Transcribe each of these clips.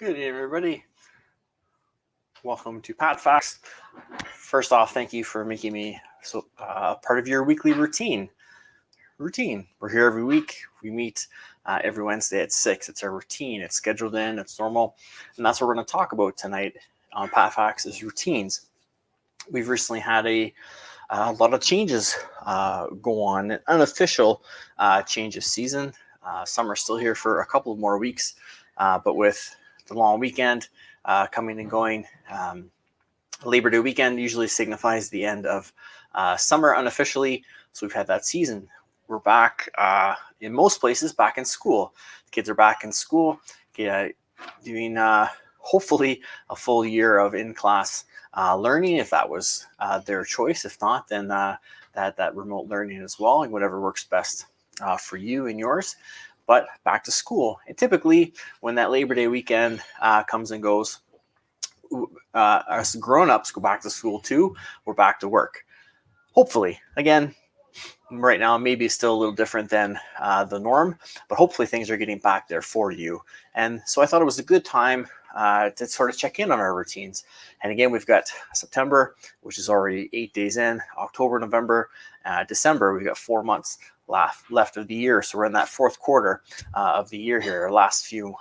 Good evening, everybody. Welcome to PatFacts. First off, thank you for making me part of your weekly routine. We're here every week. We meet every Wednesday at 6. It's our routine. It's scheduled in. It's normal. And that's what we're going to talk about tonight on PatFacts is routines. We've recently had a lot of changes go on, an unofficial change of season. Summer's still here for a couple of more weeks, but with the long weekend coming and going, Labor Day weekend usually signifies the end of summer unofficially. So we've had that season. We're back in most places, back in school. The kids are back in school, doing hopefully a full year of in-class learning, if that was their choice. If not, then that remote learning as well, and whatever works best for you and yours. But back to school. And typically, when that Labor Day weekend comes and goes, us grown-ups go back to school too. We're back to work. Hopefully. Again, right now maybe it's still a little different than the norm, but hopefully things are getting back there for you. And so I thought it was a good time to sort of check in on our routines. And again, we've got September, which is already 8 days in, October, November, December. We've got 4 months left of the year. So we're in that fourth quarter of the year here, our last few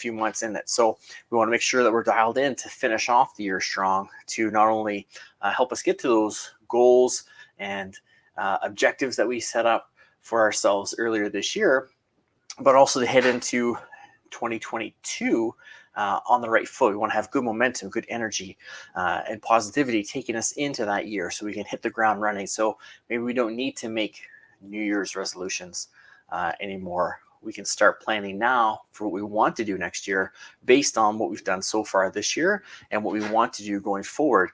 months in it. So we want to make sure that we're dialed in to finish off the year strong, to not only help us get to those goals and objectives that we set up for ourselves earlier this year, but also to head into 2022 on the right foot. We want to have good momentum, good energy, and positivity taking us into that year so we can hit the ground running. So maybe we don't need to make New Year's resolutions anymore. We can start planning now for what we want to do next year based on what we've done so far this year and what we want to do going forward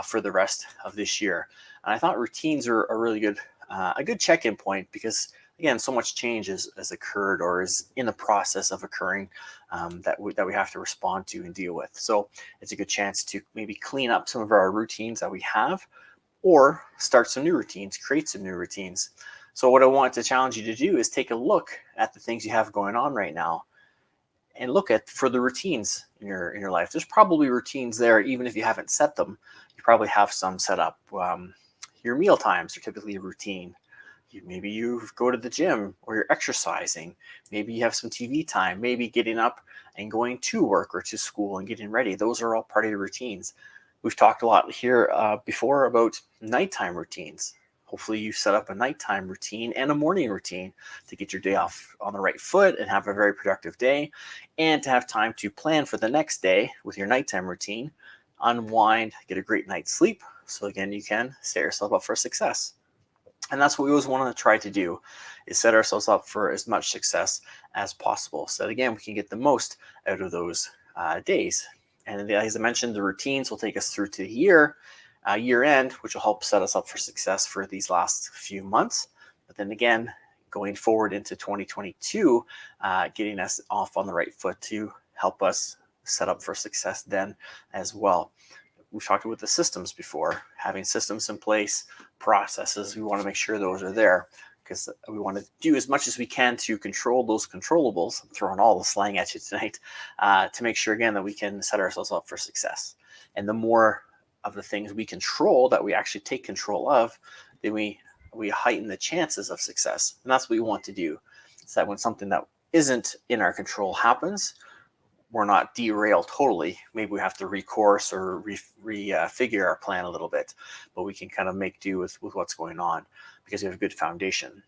for the rest of this year. And I thought routines are a good check-in point because, again, so much change has occurred or is in the process of occurring that we have to respond to and deal with. So it's a good chance to maybe clean up some of our routines that we have or start some new routines, create some new routines. So what I want to challenge you to do is take a look at the things you have going on right now and look for the routines in your life. There's probably routines there, even if you haven't set them. You probably have some set up. Your meal times are typically a routine. Maybe you go to the gym or you're exercising. Maybe you have some TV time. Maybe getting up and going to work or to school and getting ready. Those are all part of your routines. We've talked a lot here before about nighttime routines. Hopefully you set up a nighttime routine and a morning routine to get your day off on the right foot and have a very productive day, and to have time to plan for the next day with your nighttime routine, unwind, get a great night's sleep. So again, you can set yourself up for success. And that's what we always want to try to do, is set ourselves up for as much success as possible. So that, again, we can get the most out of those days. And as I mentioned, the routines will take us through to the year end, which will help set us up for success for these last few months. But then again, going forward into 2022, getting us off on the right foot to help us set up for success then as well. We've talked about the systems before, having systems in place, processes. We want to make sure those are there because we want to do as much as we can to control those controllables. I'm throwing all the slang at you tonight to make sure, again, that we can set ourselves up for success. And the more of the things we control that we actually take control of, then we heighten the chances of success. And that's what we want to do. It's that when something that isn't in our control happens, we're not derailed totally. Maybe we have to recourse or refigure our plan a little bit, but we can kind of make do with what's going on because we have a good foundation.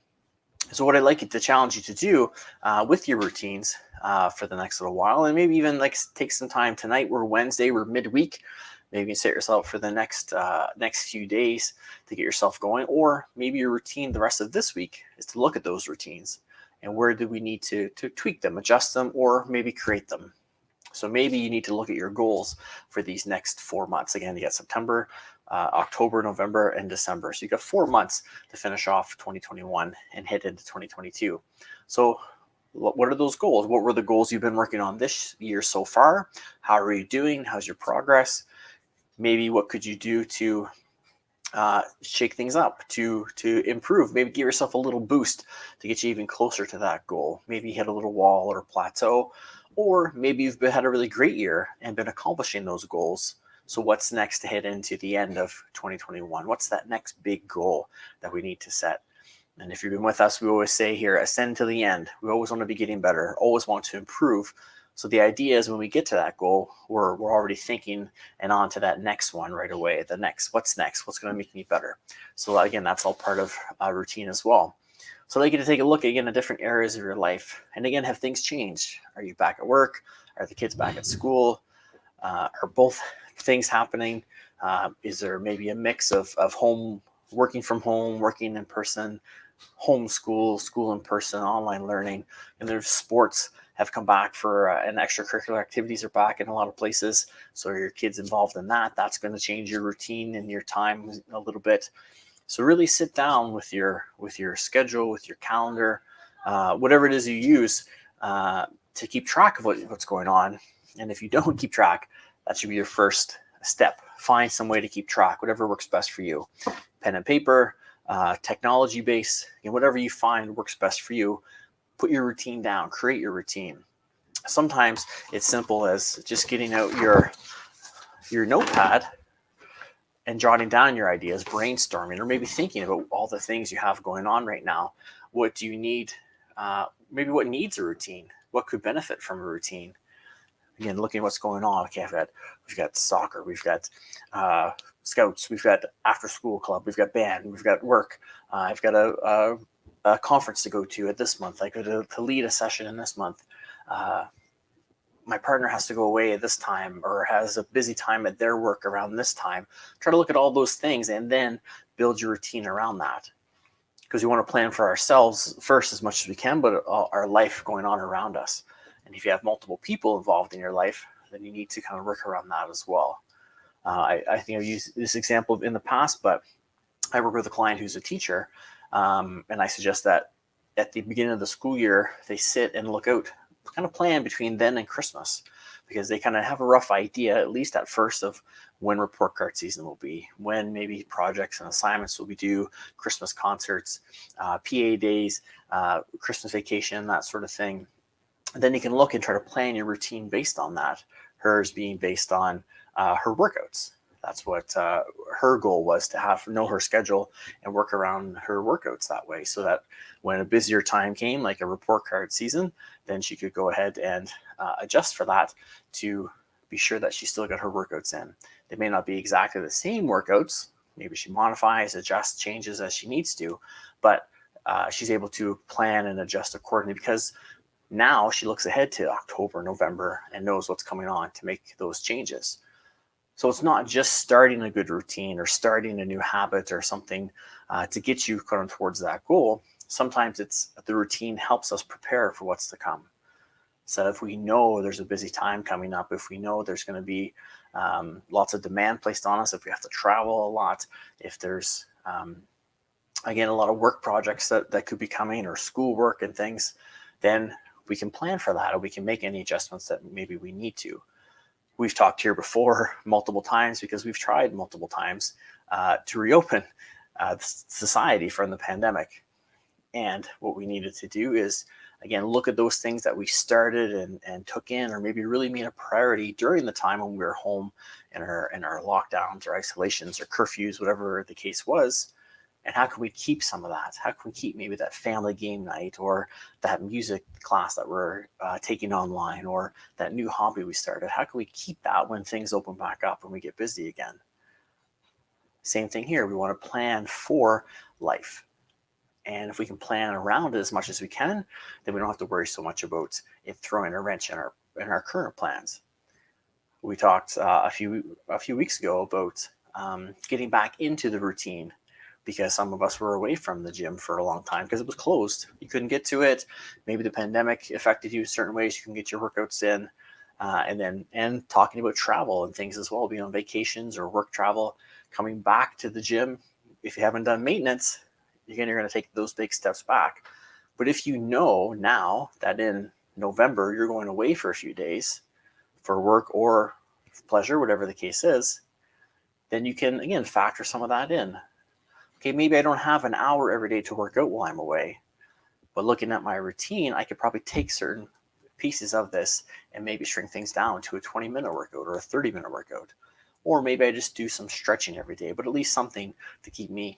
So what I'd like to challenge you to do with your routines for the next little while, and maybe even take some time tonight. We're Wednesday, we're midweek. Maybe you set yourself for the next few days to get yourself going, or maybe your routine the rest of this week is to look at those routines and where do we need to tweak them, adjust them, or maybe create them. So maybe you need to look at your goals for these next 4 months. Again, you got September, October, November, and December. So you got 4 months to finish off 2021 and head into 2022. So what are those goals? What were the goals you've been working on this year so far? How are you doing? How's your progress? Maybe what could you do to shake things up, to improve? Maybe give yourself a little boost to get you even closer to that goal. Maybe hit a little wall or plateau, Or maybe you've had a really great year and been accomplishing those goals. So what's next to head into the end of 2021? What's that next big goal that we need to set? And if you've been with us, we always say here, ascend to the end. We always want to be getting better, always want to improve. So the idea is when we get to that goal, we're already thinking and on to that next one right away. The next, what's next? What's going to make me better? So again, that's all part of routine as well. So they get to take a look again at different areas of your life. And again, have things changed? Are you back at work? Are the kids back at school? Are both things happening? Is there maybe a mix of home, working from home, working in person, homeschool, school in person, online learning? And there's sports have come back for and extracurricular activities are back in a lot of places. So your kids involved in that, that's going to change your routine and your time a little bit. So really sit down with your schedule, with your calendar, whatever it is you use to keep track of what's going on. And if you don't keep track, that should be your first step. Find some way to keep track, whatever works best for you. Pen and paper, technology based, whatever you find works best for you. Put your routine down, create your routine. Sometimes it's simple as just getting out your notepad and jotting down your ideas, brainstorming, or maybe thinking about all the things you have going on right now. What do you need? Maybe what needs a routine? What could benefit from a routine? Again, looking at what's going on. Okay, we've got soccer, we've got scouts, we've got after school club, we've got band, we've got work. I've got a conference to go to at this month. I go to lead a session in this month. My partner has to go away at this time or has a busy time at their work around this time. Try to look at all those things and then build your routine around that, because we want to plan for ourselves first as much as we can, but our life going on around us. And if you have multiple people involved in your life, then you need to kind of work around that as well. I think I've used this example in the past, but I work with a client who's a teacher, and I suggest that at the beginning of the school year, they sit and look out, kind of plan between then and Christmas, because they kind of have a rough idea, at least at first, of when report card season will be, when maybe projects and assignments will be due, Christmas concerts, PA days, Christmas vacation, that sort of thing. And then you can look and try to plan your routine based on that. Hers being based on her workouts. That's what her goal was, to know her schedule and work around her workouts that way, so that when a busier time came, like a report card season, then she could go ahead and adjust for that to be sure that she still got her workouts in. They may not be exactly the same workouts. Maybe she modifies, adjusts, changes as she needs to, but she's able to plan and adjust accordingly, because now she looks ahead to October, November, and knows what's coming on to make those changes. So it's not just starting a good routine or starting a new habit or something to get you kind of towards that goal. Sometimes it's the routine helps us prepare for what's to come. So if we know there's a busy time coming up, if we know there's going to be lots of demand placed on us, if we have to travel a lot, if there's, again, a lot of work projects that could be coming, or school work and things, then we can plan for that, or we can make any adjustments that maybe we need to. We've talked here before multiple times, because we've tried multiple times to reopen society from the pandemic. And what we needed to do is, again, look at those things that we started and took in, or maybe really made a priority during the time when we were home in our lockdowns or isolations or curfews, whatever the case was. And how can we keep some of that? How can we keep maybe that family game night, or that music class that we're taking online, or that new hobby we started? How can we keep that when things open back up and we get busy again? Same thing here. We want to plan for life. And if we can plan around it as much as we can, then we don't have to worry so much about it throwing a wrench in our current plans. We talked a few weeks ago about getting back into the routine, because some of us were away from the gym for a long time because it was closed. You couldn't get to it. Maybe the pandemic affected you in certain ways. You can get your workouts in. And talking about travel and things as well, being on vacations or work travel, coming back to the gym. If you haven't done maintenance, you're going to take those big steps back. But if you know now that in November you're going away for a few days for work or pleasure, whatever the case is, then you can, again, factor some of that in. Okay, maybe I don't have an hour every day to work out while I'm away, but looking at my routine, I could probably take certain pieces of this and maybe shrink things down to a 20-minute workout or a 30-minute workout. Or maybe I just do some stretching every day, but at least something to keep me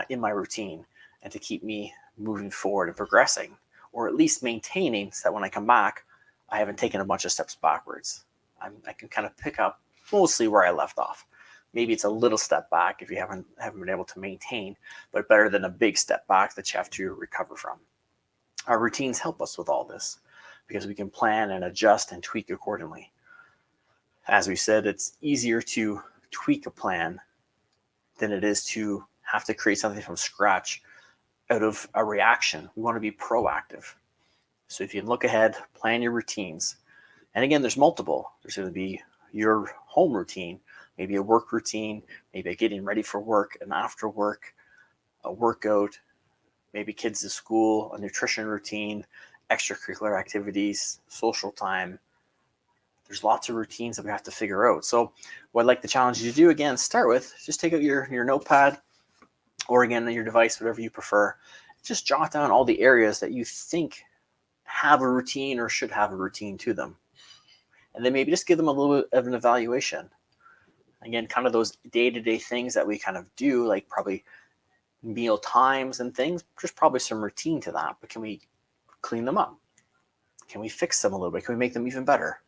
in my routine and to keep me moving forward and progressing, or at least maintaining so that when I come back, I haven't taken a bunch of steps backwards. I can kind of pick up mostly where I left off. Maybe it's a little step back if you haven't been able to maintain, but better than a big step back that you have to recover from. Our routines help us with all this because we can plan and adjust and tweak accordingly. As we said, it's easier to tweak a plan than it is to have to create something from scratch out of a reaction. We want to be proactive. So if you look ahead, plan your routines. And again, there's multiple. There's going to be your home routine, maybe a work routine, maybe a getting ready for work and after work, a workout, maybe kids to school, a nutrition routine, extracurricular activities, social time. There's lots of routines that we have to figure out. So what I'd like to challenge you to do, again, start with, just take out your notepad or again, your device, whatever you prefer. Just jot down all the areas that you think have a routine or should have a routine to them. And then maybe just give them a little bit of an evaluation. Again, kind of those day-to-day things that we kind of do, like probably meal times and things, there's probably some routine to that, but can we clean them up? Can we fix them a little bit? Can we make them even better?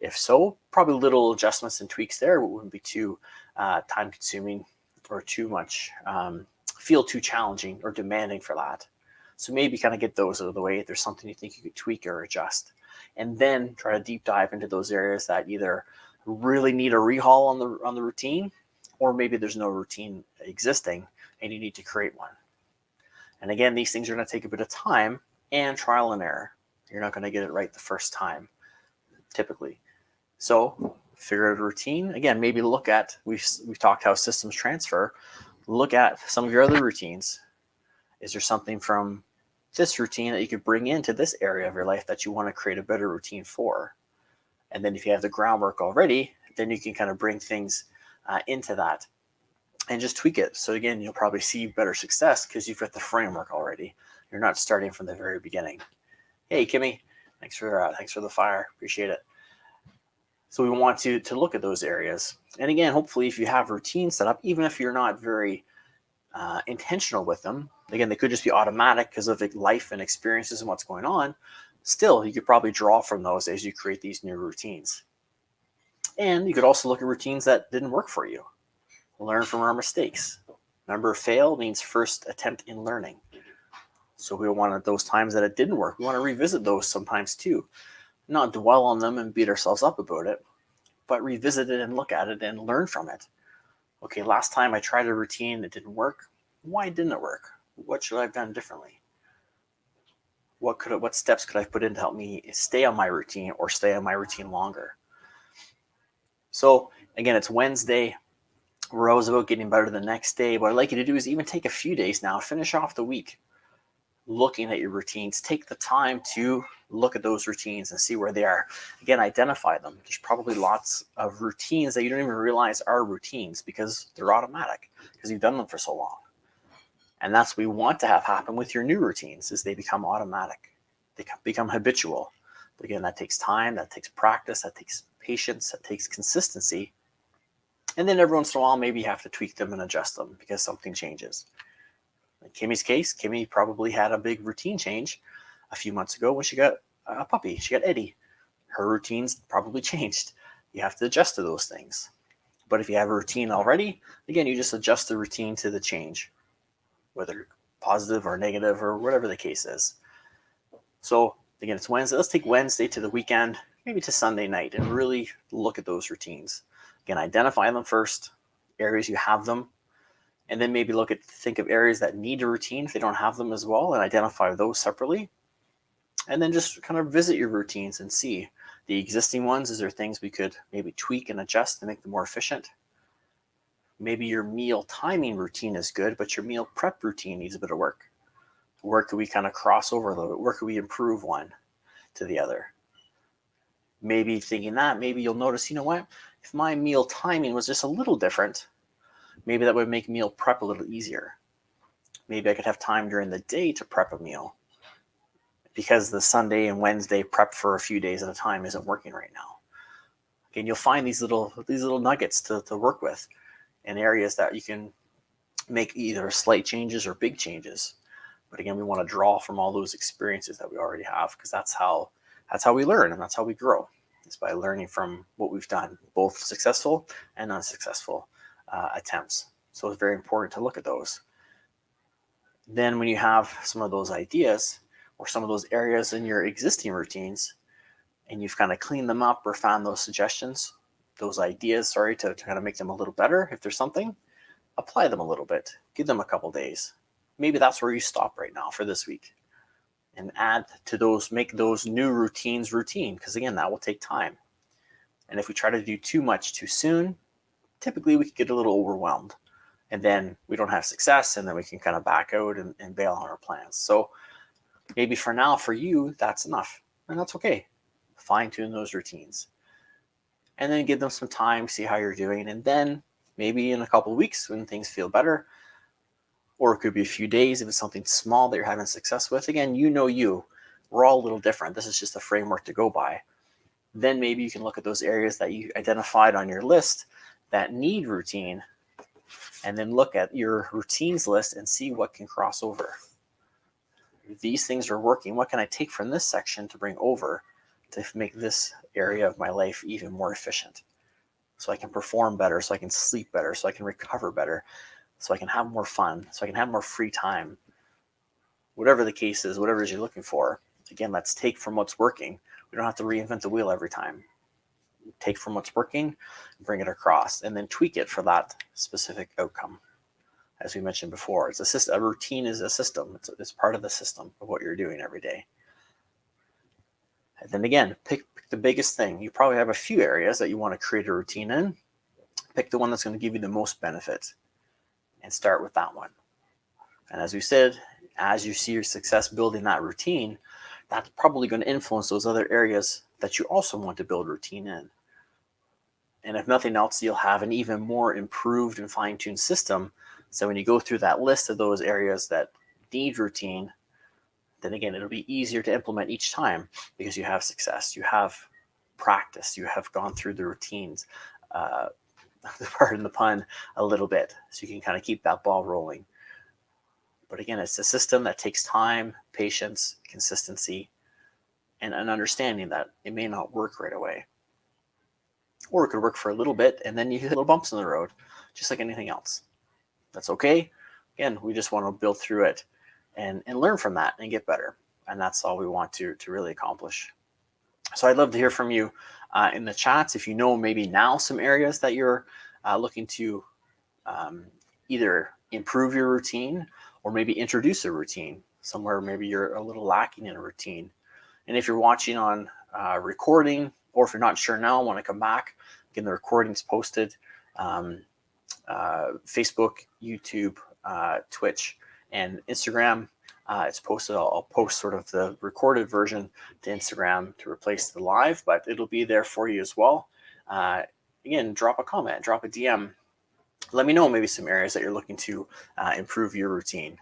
If so, probably little adjustments and tweaks there wouldn't be too time consuming or too much, feel too challenging or demanding for that. So maybe kind of get those out of the way if there's something you think you could tweak or adjust. And then try to deep dive into those areas that either really need a rehaul on the routine, or maybe there's no routine existing and you need to create one. And again, these things are going to take a bit of time and trial and error. You're not going to get it right the first time, typically. So figure out a routine. Again, maybe look at, we've talked how systems transfer. Look at some of your other routines. Is there something from this routine that you could bring into this area of your life that you want to create a better routine for? And then if you have the groundwork already, then you can kind of bring things into that and just tweak it. So again, you'll probably see better success because you've got the framework already. You're not starting from the very beginning. Hey, Kimmy, thanks for the fire. Appreciate it. So we want to look at those areas. And again, hopefully if you have routines set up, even if you're not very intentional with them, again, they could just be automatic because of life and experiences and what's going on. Still, you could probably draw from those as you create these new routines. And you could also look at routines that didn't work for you. Learn from our mistakes. Remember, fail means first attempt in learning. So we want those times that it didn't work. We want to revisit those sometimes too. Not dwell on them and beat ourselves up about it, but revisit it and look at it and learn from it. Okay, last time I tried a routine that didn't work. Why didn't it work? What should I have done differently? What steps could I put in to help me stay on my routine or stay on my routine longer? So again, it's Wednesday. We're always about getting better the next day. What I'd like you to do is even take a few days now, finish off the week looking at your routines. Take the time to look at those routines and see where they are. Again, identify them. There's probably lots of routines that you don't even realize are routines because they're automatic, because you've done them for so long. And that's what we want to have happen with your new routines, is they become automatic. They become habitual. But again, that takes time, that takes practice, that takes patience, that takes consistency. And then every once in a while, maybe you have to tweak them and adjust them because something changes. In Kimmy's case, Kimmy probably had a big routine change a few months ago when she got a puppy. She got Eddie. Her routines probably changed. You have to adjust to those things. But if you have a routine already, again, you just adjust the routine to the change, whether positive or negative or whatever the case is. So again, it's Wednesday. Let's take Wednesday to the weekend, maybe to Sunday night, and really look at those routines. Again, identify them first, areas you have them, and then maybe think of areas that need a routine if they don't have them as well, and identify those separately. And then just kind of visit your routines and see the existing ones. Is there things we could maybe tweak and adjust to make them more efficient? Maybe your meal timing routine is good, but your meal prep routine needs a bit of work. Where could we kind of cross over a little bit? Where could we improve one to the other? Maybe thinking that, maybe you'll notice, you know what? If my meal timing was just a little different, maybe that would make meal prep a little easier. Maybe I could have time during the day to prep a meal because the Sunday and Wednesday prep for a few days at a time isn't working right now. And you'll find these little nuggets to work with in areas that you can make either slight changes or big changes. But again, we want to draw from all those experiences that we already have, because that's how we learn and that's how we grow. It's by learning from what we've done, both successful and unsuccessful attempts. So it's very important to look at those. Then when you have some of those ideas or some of those areas in your existing routines, and you've kind of cleaned them up or found those suggestions, those ideas, to kind of make them a little better, if there's something, apply them a little bit, give them a couple days. Maybe that's where you stop right now for this week, and add to those, make those new routines routine, because again, that will take time. And if we try to do too much too soon, typically we could get a little overwhelmed, and then we don't have success, and then we can kind of back out and bail on our plans. So maybe for now, for you, that's enough, and that's okay. Fine tune those routines, and then give them some time, see how you're doing, and then maybe in a couple of weeks when things feel better, or it could be a few days if it's something small that you're having success with. Again, we're all a little different. This is just a framework to go by. Then maybe you can look at those areas that you identified on your list that need routine, and then look at your routines list and see what can cross over. If these things are working, what can I take from this section to bring over to make this area of my life even more efficient, so I can perform better, so I can sleep better, so I can recover better, so I can have more fun, so I can have more free time. Whatever the case is, whatever it is you're looking for, again, let's take from what's working. We don't have to reinvent the wheel every time. Take from what's working, bring it across, and then tweak it for that specific outcome. As we mentioned before, it's a system. A routine is a system. It's part of the system of what you're doing every day. And then again, pick the biggest thing. You probably have a few areas that you want to create a routine in. Pick the one that's going to give you the most benefit, and start with that one. And as we said, as you see your success building that routine, that's probably going to influence those other areas that you also want to build routine in. And if nothing else, you'll have an even more improved and fine-tuned system. So when you go through that list of those areas that need routine, then again, it'll be easier to implement each time, because you have success, you have practice, you have gone through the routines, pardon the pun, a little bit, so you can kind of keep that ball rolling. But again, it's a system that takes time, patience, consistency, and an understanding that it may not work right away. Or it could work for a little bit, and then you hit little bumps in the road, just like anything else. That's okay. Again, we just want to build through it and learn from that and get better. And that's all we want to really accomplish. So I'd love to hear from you in the chats. If you know maybe now some areas that you're looking to either improve your routine, or maybe introduce a routine somewhere maybe you're a little lacking in a routine. And if you're watching on recording, or if you're not sure now, want to come back, again, the recording's posted, Facebook, YouTube, Twitch, and Instagram. It's posted. I'll post sort of the recorded version to Instagram to replace the live, but it'll be there for you as well. Again, drop a comment, drop a DM. Let me know maybe some areas that you're looking to improve your routine.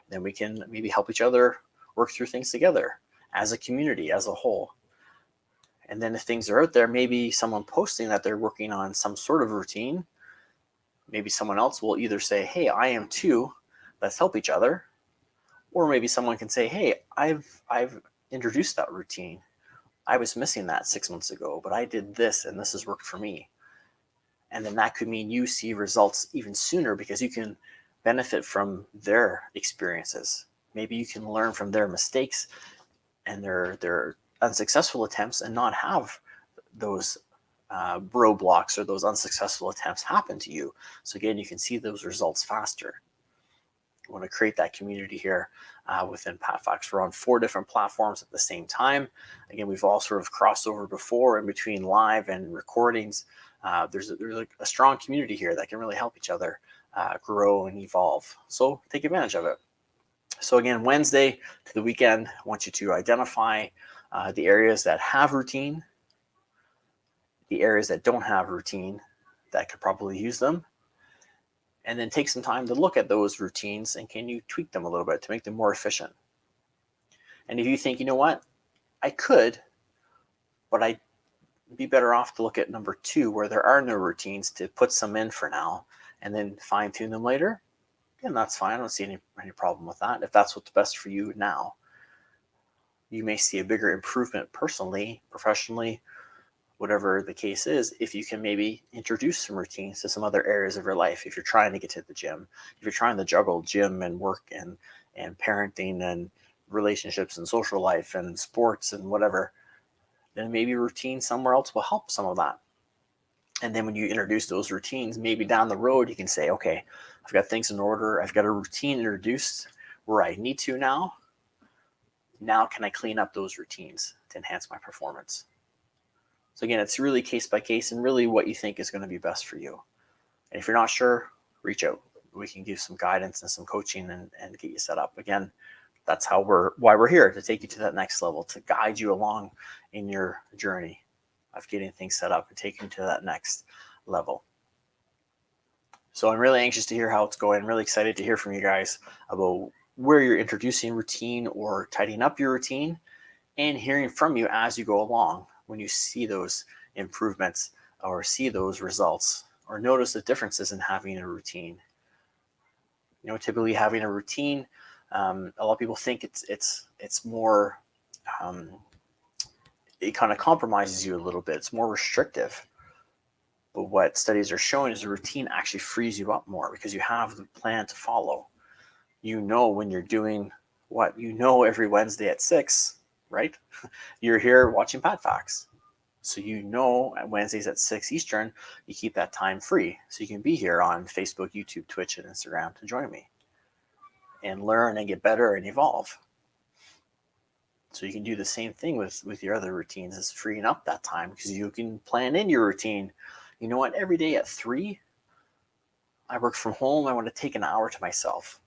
Then we can maybe help each other work through things together as a community, as a whole. And then if things are out there, maybe someone posting that they're working on some sort of routine, maybe someone else will either say, hey, I am too, let's help each other. Or maybe someone can say, hey, I've introduced that routine. I was missing that 6 months ago, but I did this and this has worked for me. And then that could mean you see results even sooner, because you can benefit from their experiences. Maybe you can learn from their mistakes and their unsuccessful attempts, and not have those roadblocks or those unsuccessful attempts happen to you. So again, you can see those results faster. We want to create that community here within PatFacts. We're on 4 different platforms at the same time. Again, we've all sort of crossed over before in between live and recordings. There's a strong community here that can really help each other grow and evolve. So take advantage of it. So again, Wednesday to the weekend, I want you to identify the areas that have routine, the areas that don't have routine that could probably use them, and then take some time to look at those routines and can you tweak them a little bit to make them more efficient. And if you think, you know what, I could, but I'd be better off to look at number 2, where there are no routines, to put some in for now and then fine tune them later, then that's fine. I don't see any problem with that. If that's what's best for you now, you may see a bigger improvement personally, professionally, whatever the case is, if you can maybe introduce some routines to some other areas of your life. If you're trying to get to the gym, if you're trying to juggle gym and work and parenting and relationships and social life and sports and whatever, then maybe routine somewhere else will help some of that. And then when you introduce those routines, maybe down the road, you can say, okay, I've got things in order. I've got a routine introduced where I need to now. Now can I clean up those routines to enhance my performance? So again, it's really case by case and really what you think is going to be best for you. And if you're not sure, reach out. We can give some guidance and some coaching and get you set up. Again, that's why we're here, to take you to that next level, to guide you along in your journey of getting things set up and taking you to that next level. So I'm really anxious to hear how it's going. I'm really excited to hear from you guys about where you're introducing routine or tidying up your routine, and hearing from you as you go along when you see those improvements or see those results or notice the differences in having a routine. Typically having a routine, a lot of people think it's more, it kind of compromises you a little bit. It's more restrictive. But what studies are showing is a routine actually frees you up more, because you have the plan to follow. When you're doing what every Wednesday at 6, right? You're here watching PatFacts. So at Wednesdays at 6 Eastern, you keep that time free. So you can be here on Facebook, YouTube, Twitch, and Instagram to join me and learn and get better and evolve. So you can do the same thing with your other routines, is freeing up that time, because you can plan in your routine. You know what? Every day at 3, I work from home. I want to take an hour to myself.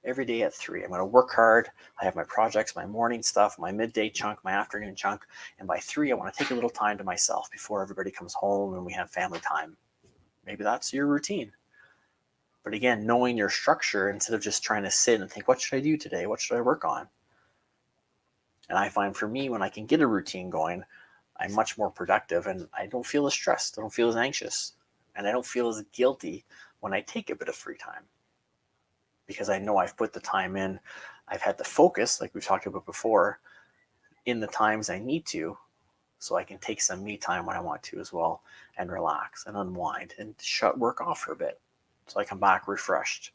Every day at 3, I'm going to work hard. I have my projects, my morning stuff, my midday chunk, my afternoon chunk. And by 3, I want to take a little time to myself before everybody comes home and we have family time. Maybe that's your routine. But again, knowing your structure instead of just trying to sit and think, what should I do today? What should I work on? And I find for me, when I can get a routine going, I'm much more productive and I don't feel as stressed. I don't feel as anxious. And I don't feel as guilty when I take a bit of free time, because I know I've put the time in. I've had the focus, like we've talked about before, in the times I need to, so I can take some me time when I want to as well, and relax and unwind and shut work off for a bit, so I come back refreshed.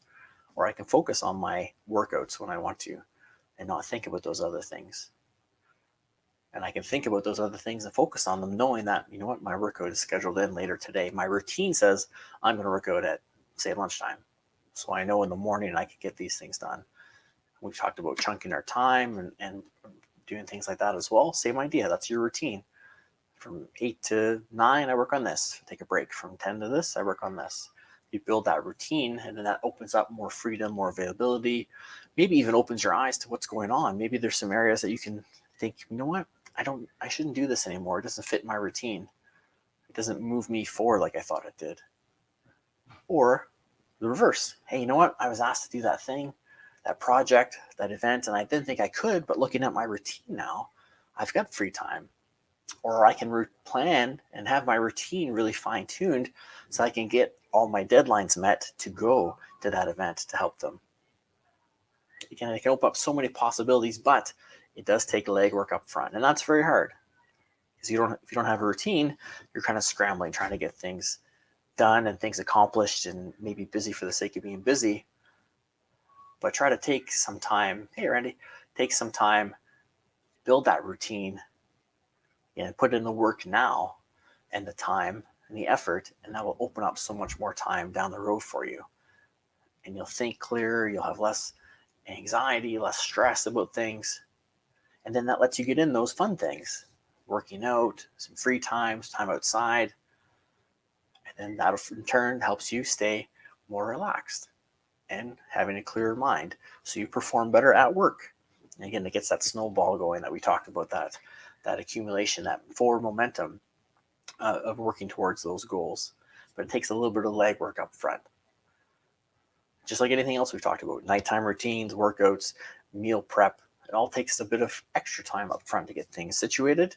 Or I can focus on my workouts when I want to and not think about those other things. And I can think about those other things and focus on them, knowing that, my workout is scheduled in later today. My routine says I'm going to work out at, say, lunchtime. So I know in the morning I can get these things done. We've talked about chunking our time and doing things like that as well. Same idea. That's your routine. From 8 to 9, I work on this. Take a break. From 10 to this, I work on this. You build that routine, and then that opens up more freedom, more availability. Maybe even opens your eyes to what's going on. Maybe there's some areas that you can think, what? I shouldn't do this anymore. It doesn't fit my routine. It doesn't move me forward like I thought it did. Or the reverse. Hey, I was asked to do that thing, that project, that event, and I didn't think I could, but looking at my routine now, I've got free time. Or I can plan and have my routine really fine-tuned so I can get all my deadlines met to go to that event to help them. Again, it can open up so many possibilities, but it does take legwork up front, and that's very hard. Because if you don't have a routine, you're kind of scrambling, trying to get things done and things accomplished, and maybe busy for the sake of being busy. But try to take some time. Hey, Randy, take some time, build that routine, and put in the work now and the time and the effort, and that will open up so much more time down the road for you. And you'll think clearer, you'll have less anxiety, less stress about things. And then that lets you get in those fun things, working out, some free time outside. And then that in turn helps you stay more relaxed and having a clearer mind, so you perform better at work. And again, it gets that snowball going that we talked about, that accumulation, that forward momentum of working towards those goals. But it takes a little bit of legwork up front. Just like anything else we've talked about, nighttime routines, workouts, meal prep, It all takes a bit of extra time up front to get things situated.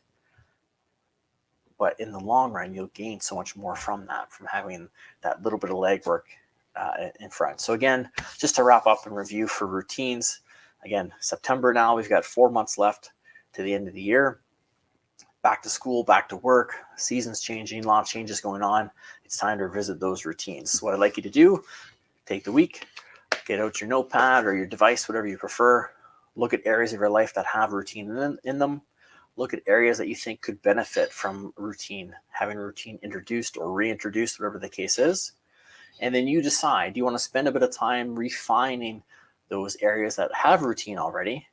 But in the long run, you'll gain so much more from that, from having that little bit of legwork in front. So again, just to wrap up and review for routines, again, September now, we've got 4 months left to the end of the year. Back to school, back to work, seasons changing, a lot of changes going on. It's time to revisit those routines. So what I'd like you to do, take the week, get out your notepad or your device, whatever you prefer. Look at areas of your life that have routine in them. Look at areas that you think could benefit from routine, having routine introduced or reintroduced, whatever the case is. And then you decide, do you want to spend a bit of time refining those areas that have routine already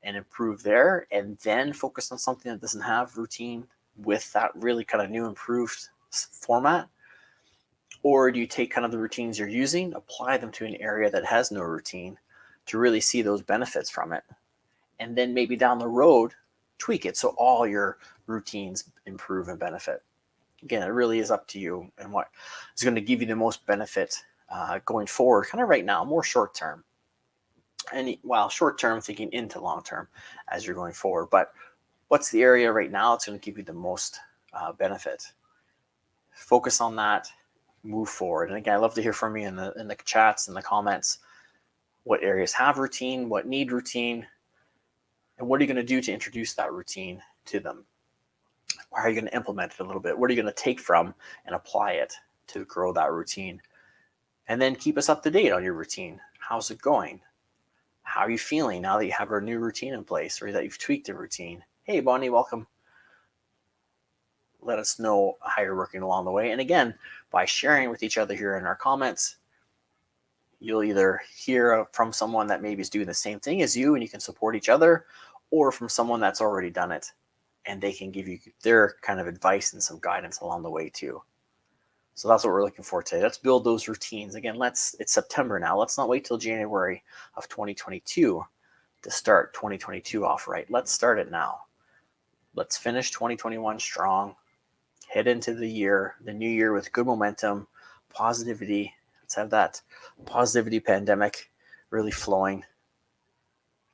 and improve there, and then focus on something that doesn't have routine with that really kind of new improved format? Or do you take kind of the routines you're using, apply them to an area that has no routine to really see those benefits from it, and then maybe down the road tweak it so all your routines improve and benefit? Again, it really is up to you and what is going to give you the most benefit going forward, kind of right now, more short term. And while short term, thinking into long term as you're going forward. But what's the area right now that's going to give you the most benefit? Focus on that, move forward. And again, I love to hear from you in the chats and the comments. What areas have routine? What need routine? And what are you going to do to introduce that routine to them? How are you going to implement it a little bit? What are you going to take from and apply it to grow that routine? And then keep us up to date on your routine. How's it going? How are you feeling now that you have a new routine in place, or that you've tweaked the routine? Hey, Bonnie, welcome. Let us know how you're working along the way. And again, by sharing with each other here in our comments, you'll either hear from someone that maybe is doing the same thing as you and you can support each other, or from someone that's already done it and they can give you their kind of advice and some guidance along the way too. So that's what we're looking for today. Let's build those routines. Again, it's September now. Let's not wait till January of 2022 to start 2022 off right. Let's start it now. Let's finish 2021 strong, head into the new year with good momentum, positivity. Let's have that positivity pandemic really flowing.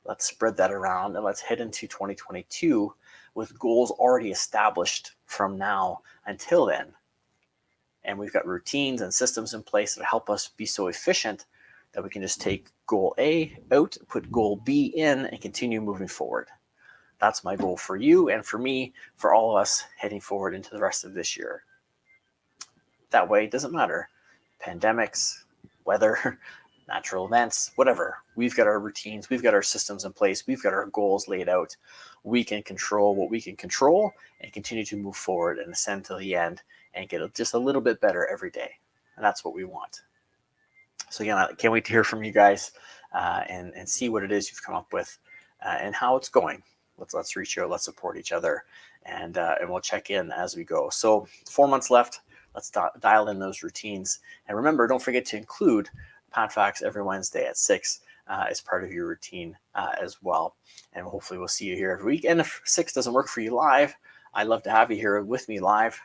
Let's spread that around, and let's head into 2022 with goals already established from now until then. And we've got routines and systems in place that help us be so efficient that we can just take goal A out, put goal B in, and continue moving forward. That's my goal for you and for me, for all of us heading forward into the rest of this year. That way, it doesn't matter. Pandemics, weather, natural events, whatever. We've got our routines, we've got our systems in place, we've got our goals laid out. We can control what we can control and continue to move forward and ascend to the end and get just a little bit better every day. And that's what we want. So again, I can't wait to hear from you guys and see what it is you've come up with and how it's going. Let's reach out, let's support each other, and we'll check in as we go. So 4 months left. Let's dial in those routines. And remember, don't forget to include PatFacts every Wednesday at 6 as part of your routine as well. And hopefully we'll see you here every week. And if 6 doesn't work for you live, I'd love to have you here with me live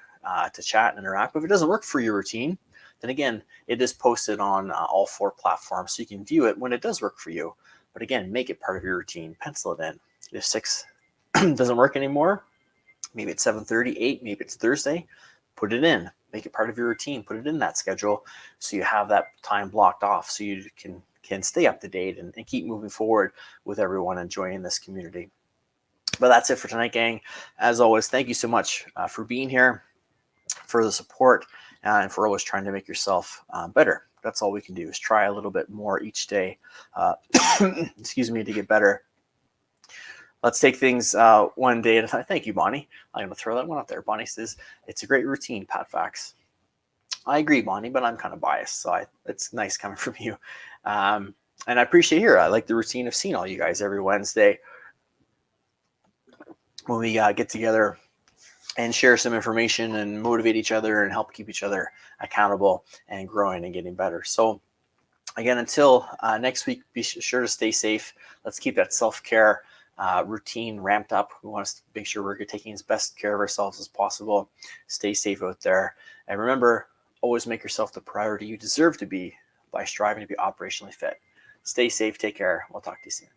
to chat and interact. But if it doesn't work for your routine, then again, it is posted on all 4 platforms, so you can view it when it does work for you. But again, make it part of your routine. Pencil it in. If 6 doesn't work anymore, maybe it's 7:30, 8, maybe it's Thursday, put it in. Make it part of your routine. Put it in that schedule so you have that time blocked off so you can stay up to date and keep moving forward with everyone and joining this community. But that's it for tonight, gang. As always, thank you so much for being here, for the support, and for always trying to make yourself better. That's all we can do, is try a little bit more each day, excuse me, to get better. Let's take things one day at a time. Thank you, Bonnie. I'm going to throw that one up there. Bonnie says, it's a great routine, PatFacts. I agree, Bonnie, but I'm kind of biased, so it's nice coming from you. And I appreciate here. I like the routine of seeing all you guys every Wednesday when we get together and share some information and motivate each other and help keep each other accountable and growing and getting better. So again, until next week, be sure to stay safe. Let's keep that self-care routine ramped up. We want to make sure we're taking as best care of ourselves as possible. Stay safe out there. And remember, always make yourself the priority you deserve to be by striving to be operationally fit. Stay safe. Take care. We'll talk to you soon.